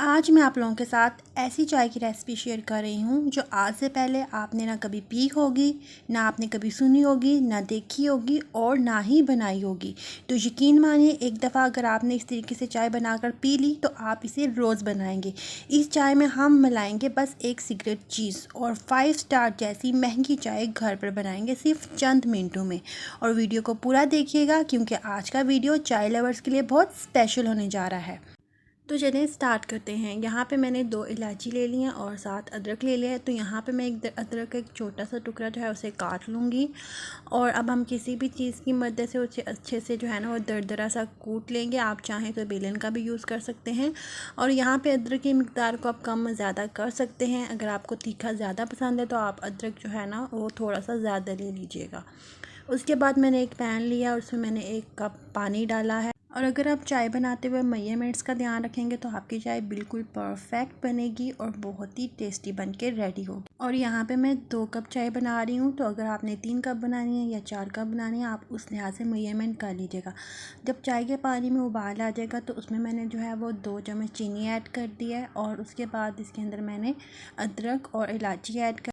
आज मैं आप लोगों के साथ ऐसी चाय की रेसिपी शेयर कर रही हूँ जो आज से पहले आपने ना कभी पी होगी, ना आपने कभी सुनी होगी, ना देखी होगी और ना ही बनाई होगी। तो यकीन मानिए एक दफ़ा अगर आपने इस तरीके से चाय बनाकर पी ली तो आप इसे रोज़ बनाएंगे। इस चाय में हम मिलाएंगे बस एक सीक्रेट चीज़ और 5 स्टार जैसी महंगी चाय घर पर बनाएंगे सिर्फ चंद मिनटों में। और वीडियो को पूरा देखिएगा क्योंकि आज का वीडियो चाय लवर्स के लिए बहुत स्पेशल होने जा रहा है। तो चलिए स्टार्ट करते हैं। यहाँ पे मैंने 2 इलायची ले ली हैं और 7 अदरक ले लिया है। तो यहाँ पे मैं एक अदरक का एक छोटा सा टुकड़ा जो है उसे काट लूँगी और अब हम किसी भी चीज़ की मदद से उसे अच्छे से जो है ना वो दरदरा सा कूट लेंगे। आप चाहें तो बेलन का भी यूज़ कर सकते हैं। और यहाँ पे अदरक की मिकदार को आप कम ज़्यादा कर सकते हैं। अगर आपको तीखा ज़्यादा पसंद है तो आप अदरक जो है ना वो थोड़ा सा ज़्यादा ले लीजिएगा। उसके बाद मैंने एक पैन लिया और उसमें मैंने 1 कप पानी डाला है। और अगर आप चाय बनाते हुए मेजरमेंट्स का ध्यान रखेंगे तो आपकी चाय बिल्कुल परफेक्ट बनेगी और बहुत ही टेस्टी बन के रेडी होगी। और यहाँ पे मैं 2 कप चाय बना रही हूँ, तो अगर आपने 3 कप बनानी है या 4 कप बनानी है आप उस लिहाज से मेजरमेंट कर लीजिएगा। जब चाय के पानी में उबाल आ जाएगा तो उसमें मैंने जो है वो 2 चम्मच चीनी ऐड कर दिया है और उसके बाद इसके अंदर मैंने अदरक और इलायची ऐड कर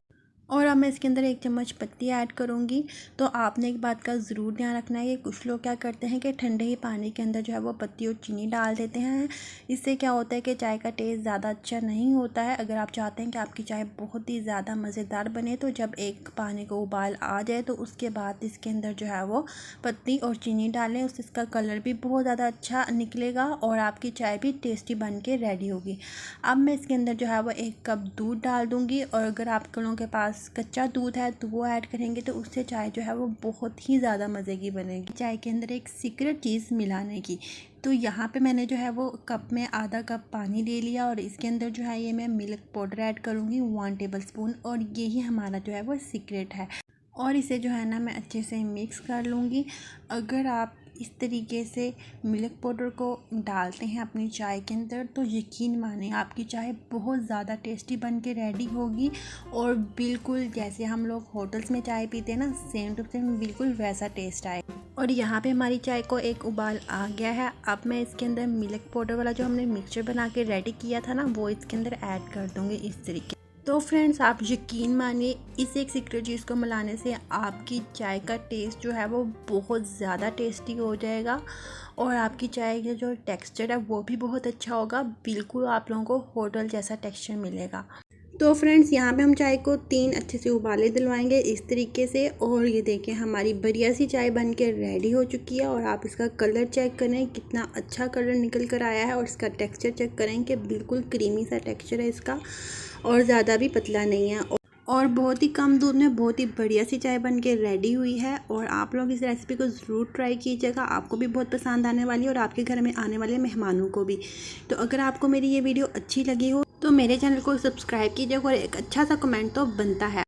और अब मैं इसके अंदर 1 चम्मच पत्ती ऐड करूँगी। तो आपने एक बात का ज़रूर ध्यान रखना है कि कुछ लोग क्या करते हैं कि ठंडे ही पानी के अंदर जो है वो पत्ती और चीनी डाल देते हैं। इससे क्या होता है कि चाय का टेस्ट ज़्यादा अच्छा नहीं होता है। अगर आप चाहते हैं कि आपकी चाय बहुत ही ज़्यादा मज़ेदार बने तो जब एक पानी को उबाल आ जाए तो उसके बाद इसके अंदर जो है वो पत्ती और चीनी डालें। उससे इसका कलर भी बहुत ज़्यादा अच्छा निकलेगा और आपकी चाय भी टेस्टी बन के रेडी होगी। अब मैं इसके अंदर जो है वो 1 कप दूध डाल दूँगी और अगर आप लोगों के पास कच्चा दूध है तो वो ऐड करेंगे तो उससे चाय जो है वो बहुत ही ज़्यादा मज़े की बनेगी। चाय के अंदर एक सीक्रेट चीज़ मिलाने की। तो यहाँ पे मैंने जो है वो कप में आधा कप पानी ले लिया और इसके अंदर जो है ये मैं मिल्क पाउडर ऐड करूँगी 1 टेबलस्पून और यही हमारा जो है वो सीक्रेट है। और इसे जो है ना मैं अच्छे से मिक्स कर लूँगी। अगर आप इस तरीके से मिल्क पाउडर को डालते हैं अपनी चाय के अंदर तो यकीन माने आपकी चाय बहुत ज़्यादा टेस्टी बन के रेडी होगी और बिल्कुल जैसे हम लोग होटल्स में चाय पीते हैं ना सेम टू सेम बिल्कुल वैसा टेस्ट आए। और यहाँ पे हमारी चाय को एक उबाल आ गया है। अब मैं इसके अंदर मिल्क पाउडर वाला जो हमने मिक्सचर बना के रेडी किया था ना वो इसके अंदर ऐड कर दूँगी इस तरीके। तो फ्रेंड्स आप यकीन मानिए इस एक सीक्रेट चीज़ को मिलाने से आपकी चाय का टेस्ट जो है वो बहुत ज़्यादा टेस्टी हो जाएगा और आपकी चाय का जो टेक्सचर है वो भी बहुत अच्छा होगा। बिल्कुल आप लोगों को होटल जैसा टेक्सचर मिलेगा। तो फ्रेंड्स यहाँ पे हम चाय को 3 अच्छे से उबाले दिलवाएंगे इस तरीके से। और ये देखें हमारी बढ़िया सी चाय बन के रेडी हो चुकी है और आप इसका कलर चेक करें कितना अच्छा कलर निकल कर आया है और इसका टेक्सचर चेक करें कि बिल्कुल क्रीमी सा टेक्सचर है इसका और ज़्यादा भी पतला नहीं है और बहुत ही कम दूध में बहुत ही बढ़िया सी चाय बन के रेडी हुई है। और आप लोग इस रेसिपी को ज़रूर ट्राई कीजिएगा, आपको भी बहुत पसंद आने वाली है और आपके घर में आने वाले मेहमानों को भी। तो अगर आपको मेरी ये वीडियो अच्छी लगी हो तो मेरे चैनल को सब्सक्राइब कीजिएगा और एक अच्छा सा कमेंट तो बनता है।